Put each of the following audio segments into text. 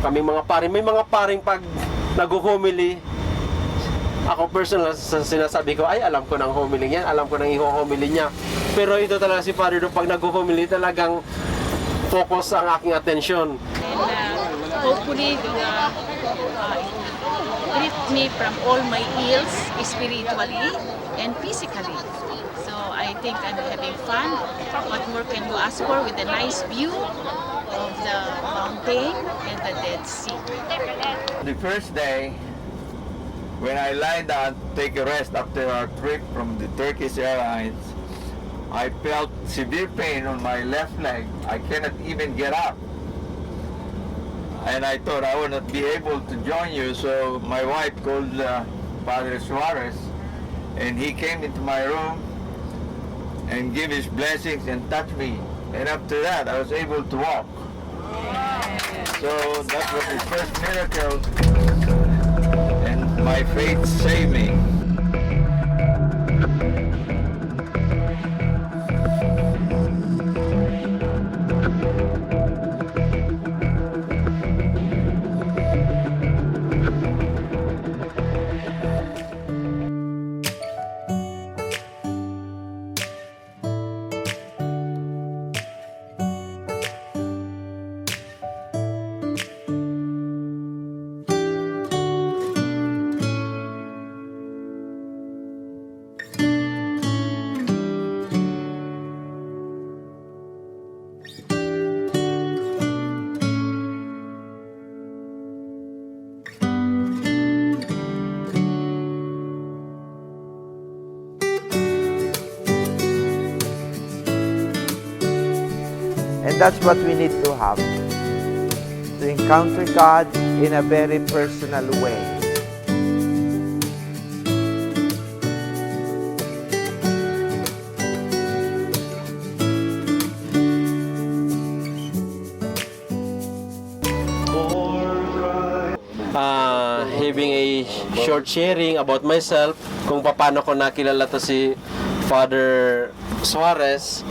kaming mga paring, may mga paring pag nag-homily, ako personal sa sinasabi ko, ay alam ko ng homily yan, alam ko ng i-homily niya. Pero ito talaga si Father Do, pag nag-homily talagang focus ang aking atensyon. And hopefully treat me from all my ills spiritually and physically. So I think I'm having fun. What more can you ask for with a nice view of the mountain and the Dead Sea? The first day, when I lie down to take a rest after our trip from the Turkish Airlines, I felt severe pain on my left leg. I cannot even get up. And I thought I would not be able to join you, so my wife called Father Suarez, and he came into my room and gave his blessings and touched me. And after that, I was able to walk. So that was the first miracle, and my faith saved me. And that's what we need to have, to encounter God in a very personal way. Having a short sharing about myself, kung paano ko nakilala to si Father Suarez.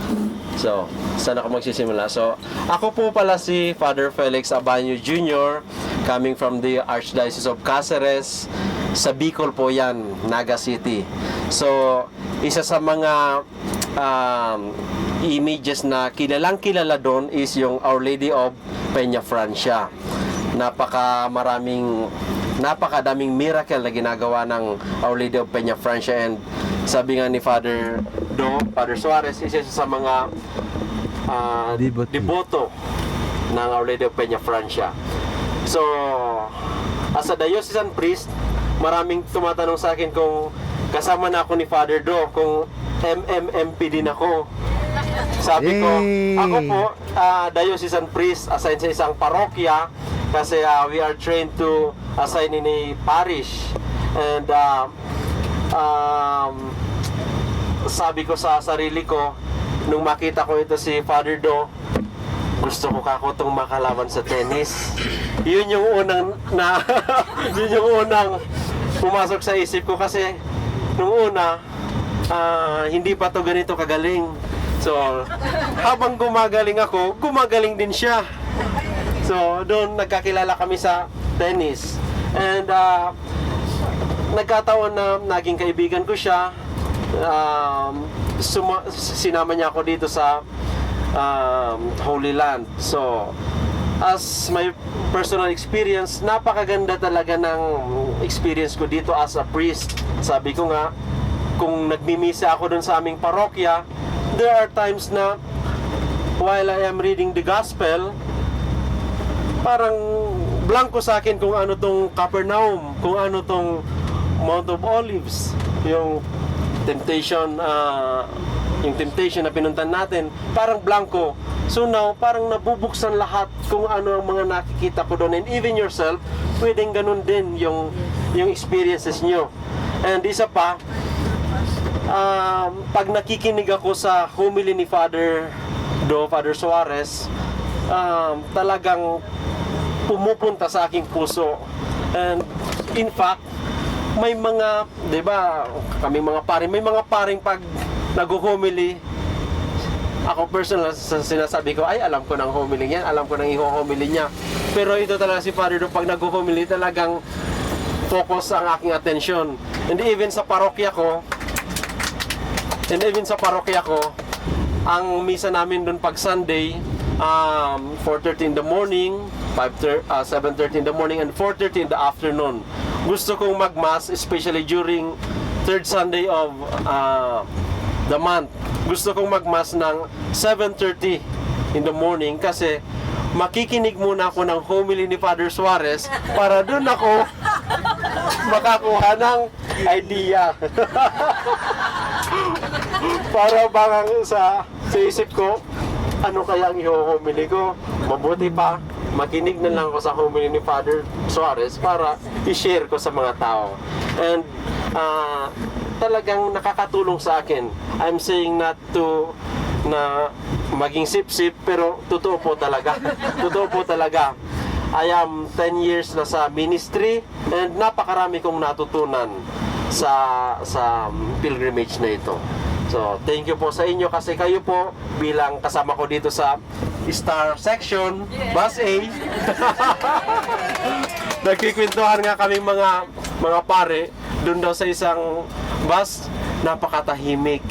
So, saan ako magsisimula? So, ako po pala si Father Felix Abanyo Jr., coming from the Archdiocese of Cáceres. Sa Bicol po yan, Naga City. So, isa sa mga images na kilalang kilala doon is yung Our Lady of Peña Francia. Napakadaming miracle na ginagawa ng Our Lady of Peña Francia, and sabi nga ni Father Suarez, isa sa mga deboto ng Our Lady of Peña Francia. So, as a diocesan priest, maraming tumatanong sa akin kung kasama na ako ni Father Do, kung MMMP din ako. Sabi ko, ako po, diocesan priest, assigned sa isang parokya, kasi we are trained to assign in a parish. And sabi ko sa sarili ko, nung makita ko ito si Father Do, gusto ko kakotong makalaban sa tennis. Yun yung unang yun yung unang pumasok sa isip ko, kasi nung una hindi pa to ganito kagaling. So habang gumagaling ako, gumagaling din siya. So doon nagkakilala kami sa tennis. And nagkataon na naging kaibigan ko siya. Sinama niya ako dito sa Holy Land. So as my personal experience, napakaganda talaga ng experience ko dito as a priest. Sabi ko nga, kung nagmimisa ako dun sa aming parokya, there are times na while I am reading the gospel, parang blanco sa akin kung ano tong Capernaum, kung ano tong Mount of Olives, yung temptation na pinuntan natin, parang blanco. So now, parang nabubuksan lahat kung ano ang mga nakikita ko doon. And even yourself, pwedeng ganun din yung experiences nyo. And isa pa, pag nakikinig ako sa homily ni Father Suarez, talagang pumupunta sa aking puso. And in fact, may mga, 'di ba, kami mga paring, may mga paring pag nag-homily, ako personal sa sinasabi ko, ay alam ko ng homily yan, alam ko ng iho-homily niya. Pero ito talaga si Father, pag nag-homily talagang focus ang aking atensyon. And even sa parokya ko, ang misa namin doon pag Sunday, 4:30 in the morning, 7:30 in the morning, and 4:30 in the afternoon. Gusto kong mag-mass, especially during third Sunday of the month. Gusto kong mag-mass ng 7:30 in the morning kasi makikinig muna ako ng homily ni Father Suarez para doon ako makakuha ng idea. Para bang sa isip ko, ano kaya ang i-homily ko? Mabuti pa, makinig na lang ako sa homily ni Father Suarez para i-share ko sa mga tao. And talagang nakakatulong sa akin. I'm saying not to na maging sip-sip, pero totoo po talaga. Totoo po talaga. I am 10 years na sa ministry and napakarami kong natutunan sa pilgrimage na ito. So, thank you po sa inyo kasi kayo po bilang kasama ko dito sa Star Section, Bus A. Nagkikwentuhan nga kaming mga pare doon daw sa isang bus, napakatahimik.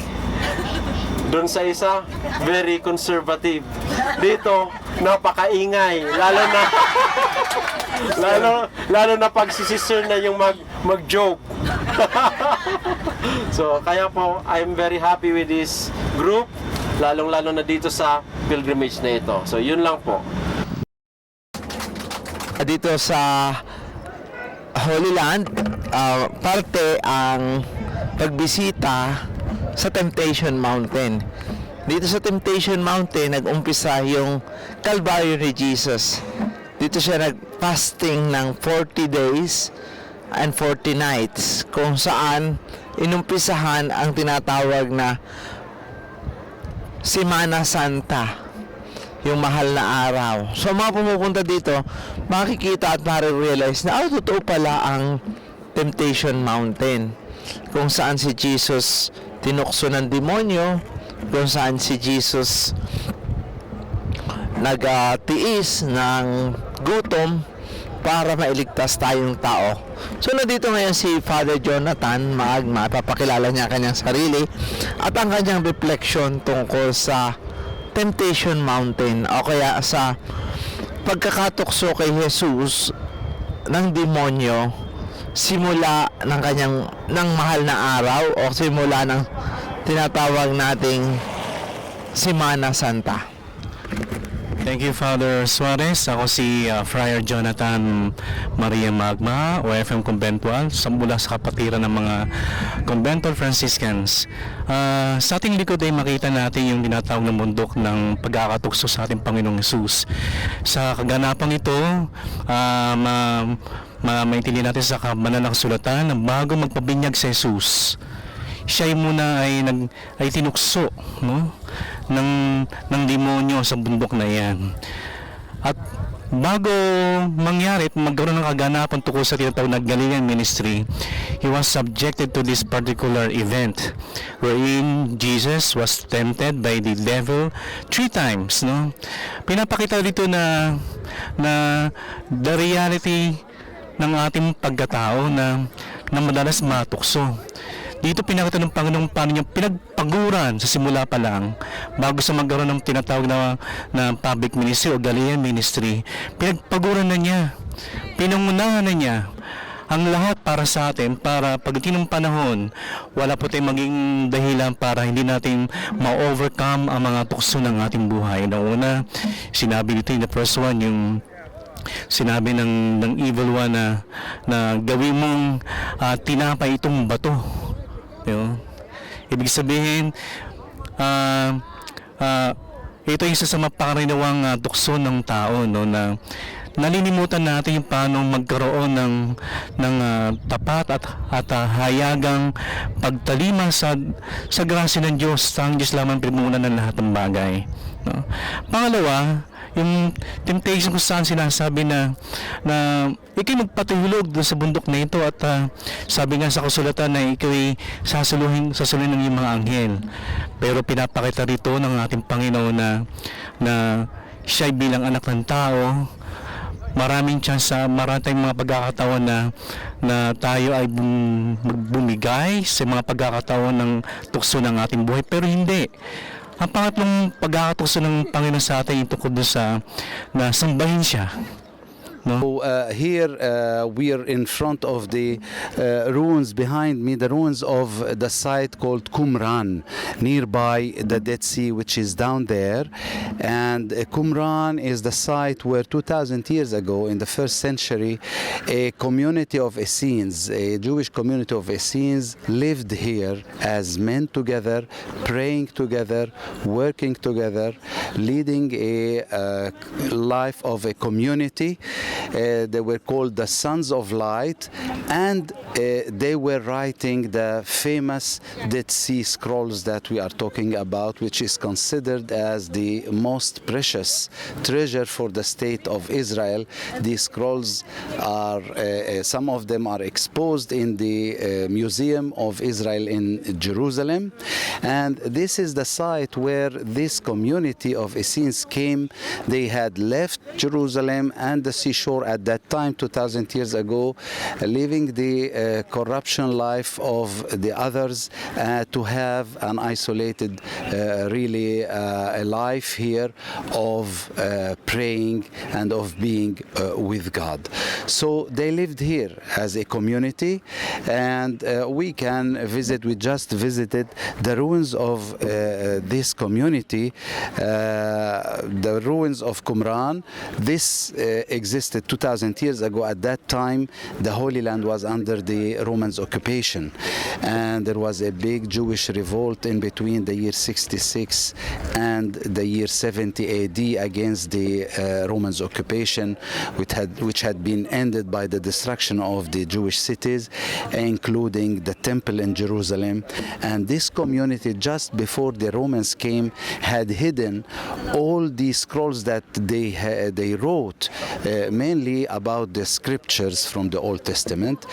Doon sa isa, very conservative. Dito, napakaingay. Lalo na pag si sister na yung mag-joke. So, kaya po, I'm very happy with this group. Lalong-lalo na dito sa pilgrimage na ito. So, yun lang po. Dito sa Holy Land, parte ang pagbisita sa Temptation Mountain. Dito sa Temptation Mountain, nag-umpisa yung Kalbaryo ni Jesus. Dito siya nag-fasting ng 40 days and 40 nights kung saan inumpisahan ang tinatawag na Semana Santa, yung mahal na araw. So mga pumupunta dito, makikita at marirealize na totoo pala ang Temptation Mountain, kung saan si Jesus tinukso ng demonyo, kung saan si Jesus nagtiis ng gutom para mailigtas tayong tao. So nandito ngayon si Father Jonathan Maagma, papakilala niya kanyang sarili at ang kanyang reflection tungkol sa Temptation Mountain o kaya sa pagkakatukso kay Jesus ng demonyo simula ng mahal na araw o simula ng tinatawag nating Semana Santa. Thank you, Father Suarez. Ako si Friar Jonathan Maria Magma, OFM Conventual, mula sa kapatiran ng mga Conventual Franciscans. Sa ating likod ay makita natin yung tinatawag na bundok ng pagkakatukso sa ating Panginoong Hesus. Sa kaganapang ito, maintindihan natin sa kabanal na kasulatan na bago magpabinyag si Jesus, siya muna ay tinukso, no, ng demonyo sa bundok na yan. At bago mangyari at magkaroon ng kaganapan tungkol sa tinatawag na Galilean ministry, he was subjected to this particular event wherein Jesus was tempted by the devil 3 times, no. Pinapakita dito na the reality ng ating pagkatao na madalas matukso. Dito pinakita ng Panginoong paano niya pinagpaguran sa simula pa lang bago sa magkaroon ng tinatawag na public ministry o Galilean ministry. Pinagpaguran na niya, pinangunahan na niya ang lahat para sa atin, para pagdating ng panahon, wala po tayong maging dahilan para hindi natin ma-overcome ang mga tukso ng ating buhay. Una, sinabi dito in the first one, yung sinabi ng evil one na gawin mong tinapay itong bato. Ibig sabihin, ito yung isa sa mapangarinawang tukso ng tao, no, na nalilimutan natin yung paano magkaroon ng tapat at hayagang pagtalima sa grasya ng Diyos. Ang Diyos lamang pinamumulan ng lahat ng bagay, no? Pangalawa, yung temptation kung saan sinasabi na ikay magpatulog doon sa bundok na ito at sabi nga sa kasulatan na ikay sasuluhin ng iyong mga anghel. Pero pinapakita rito ng ating Panginoon na siya bilang anak ng tao, maraming tsansa, marami tayong mga pagkakataon na tayo ay bumigay sa mga pagkakataon ng tukso ng ating buhay, pero hindi. Ang pangatlong pagkakatukso ng Panginoon sa atin ito kundi na sambahin siya. No? Here we are in front of the ruins behind me, the ruins of the site called Qumran, nearby the Dead Sea, which is down there. And Qumran is the site where 2,000 years ago, in the first century, a community of Essenes, a Jewish community of Essenes, lived here as men together, praying together, working together, leading a life of a community. They were called the Sons of Light, and they were writing the famous Dead Sea Scrolls that we are talking about, which is considered as the most precious treasure for the state of Israel. These scrolls are, some of them are exposed in the Museum of Israel in Jerusalem, and this is the site where this community of Essenes came. They had left Jerusalem and the seashore at that time, 2,000 years ago, living the corruption life of the others, to have an isolated, really a life here of praying and of being with God. So they lived here as a community, and we can visit, we just visited the ruins of this community, the ruins of Qumran. This existed 2,000 years ago. At that time, the Holy Land was under the Romans' occupation, and there was a big Jewish revolt in between the year 66 and the year 70 AD against the Romans' occupation, which had been ended by the destruction of the Jewish cities, including the temple in Jerusalem. And this community, just before the Romans came, had hidden all these scrolls that they wrote, mainly about the scriptures from the Old Testament.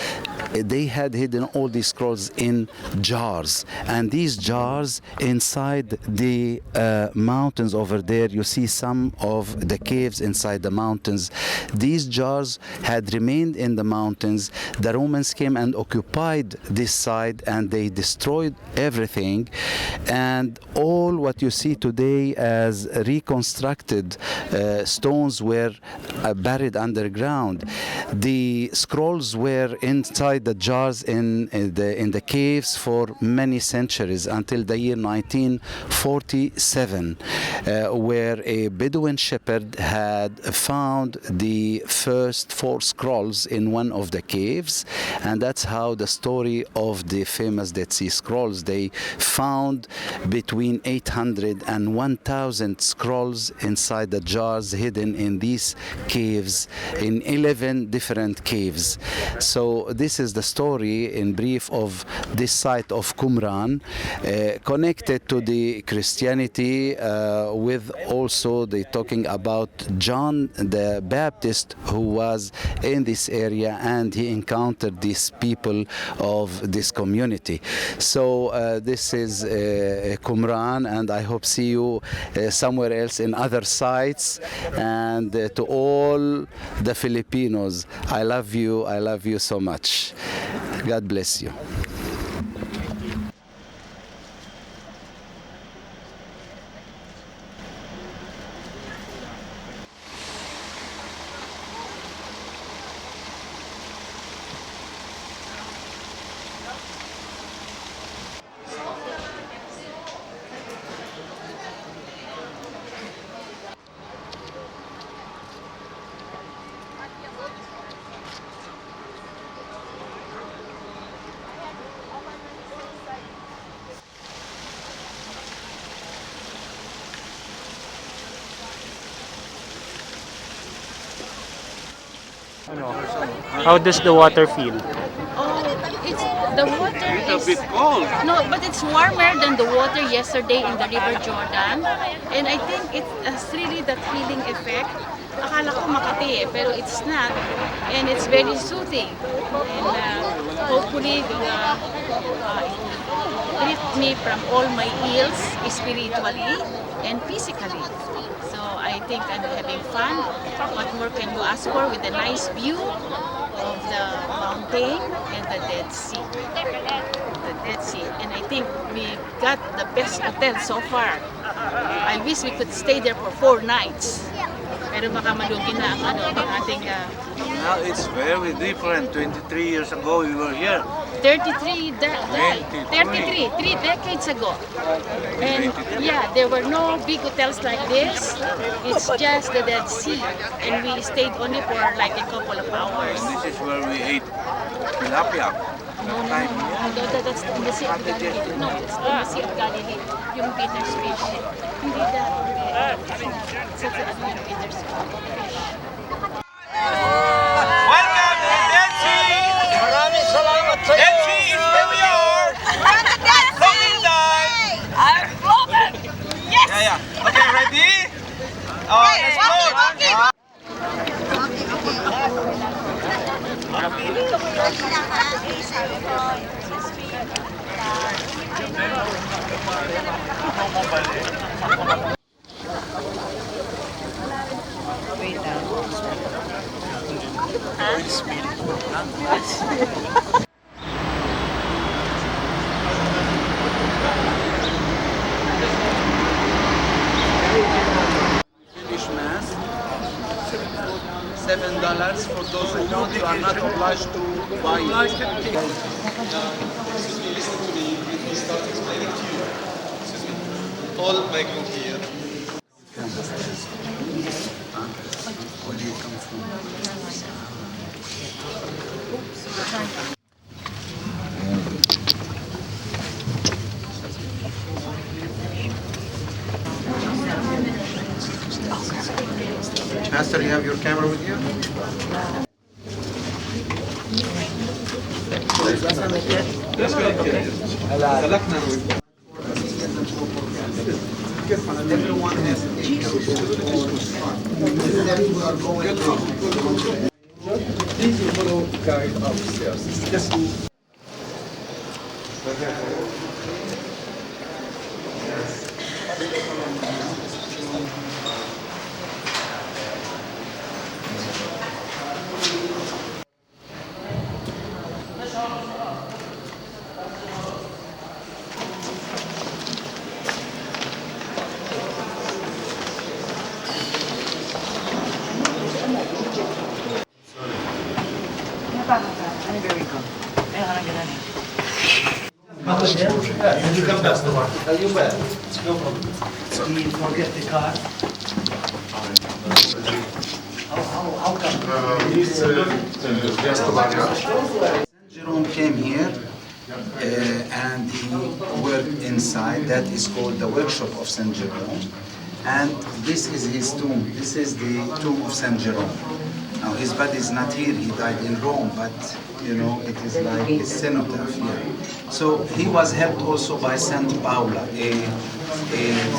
They had hidden all these scrolls in jars, and these jars inside the mountains over there, you see some of the caves inside the mountains. These jars had remained in the mountains. The Romans came and occupied this side, and they destroyed everything, and all what you see today as reconstructed stones were buried underground. The scrolls were inside the jars in the caves for many centuries, until the year 1947, where a Bedouin shepherd had found the first 4 scrolls in one of the caves, and that's how the story of the famous Dead Sea Scrolls. They found between 800 and 1,000 scrolls inside the jars hidden in these caves, in 11 different caves. So this is the story in brief of this site of Qumran, connected to the Christianity, with also they talking about John the Baptist, who was in this area, and he encountered these people of this community. So this is Qumran, and I hope see you somewhere else in other sites. And to all the Filipinos, I love you so much. God bless you. How does the water feel? Oh, it's The water is cold. no, but it's warmer than the water yesterday in the River Jordan, and I think it has really that healing effect. Akala ko Makati pero it's not, and it's very soothing, and hopefully treat me from all my ills spiritually and physically. So I think I'm having fun. What more can you ask for with a nice view of the mountain and the Dead Sea? The Dead Sea. And I think we got the best hotel so far. I wish we could stay there for 4 nights. Pero baka malugi na ang ating Now it's very different. 23 years ago we were here. 33, 3 decades ago. And yeah, there were no big hotels like this. It's just the Dead Sea. And we stayed only for like a couple of hours. And this is where we ate tilapia. No, that's in the Sea of Galilee. No, it's in the Sea of Galilee. Yung Peter's fish. Hindi it's a Peter's fish. Welcome to Dead Sea! Maraming salamat sa iyo! Dead Sea is where we are! Floating dive! I'm floating! Yes! Yeah. Okay, ready? Let's go! Finish mass. $7 for those who don't. You are not obliged to buy it. All making here. Where do you come from? Master, you have your camera with you? Everyone has a Please follow guide upstairs. Just Jerome came here and he worked inside. That is called the workshop of Saint Jerome. And this is his tomb. This is the tomb of Saint Jerome. Now his body is not here. He died in Rome, but you know it is like a cenotaph here. So he was helped also by Saint Paula, a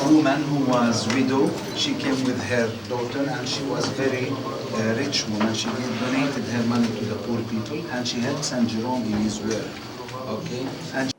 woman who was widow. She came with her daughter, and she was very rich woman. She donated her money to the poor people, and she helped Saint Jerome in his work. Okay, and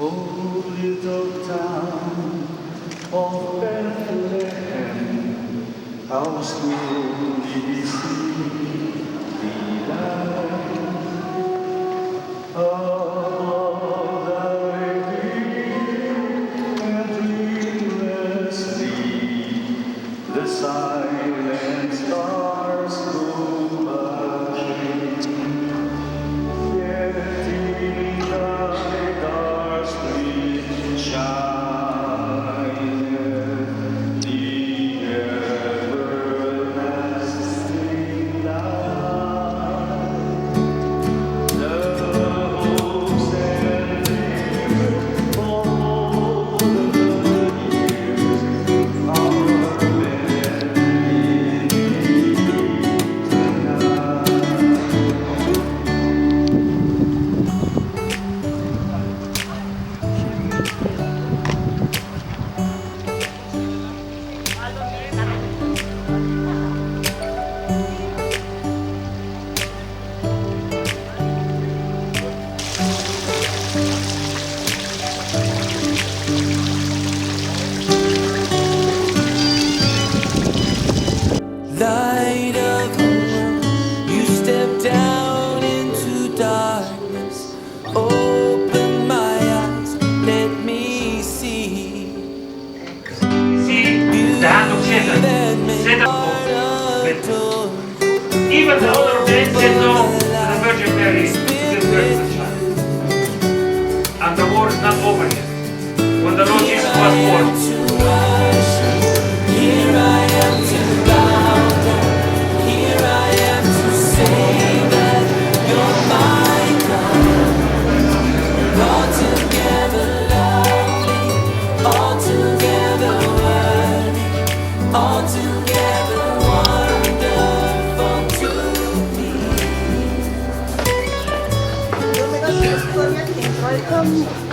O little town of Bethlehem, how soon it is the silent stars go by. Yet in thy dark street shineth the everlasting light. The hopes and dreams for all the years are met Light of the world, you step down into darkness. Open my eyes, let me see. See the hand of Satan. Satan adore. Even the older men said no to the Virgin Mary to give birth to the child. And the war is not over yet. When the Lord Jesus was born, Here I am to bow down. Here I am to say that you're my God. Altogether lovely, altogether worthy, altogether wonderful to me. Welcome.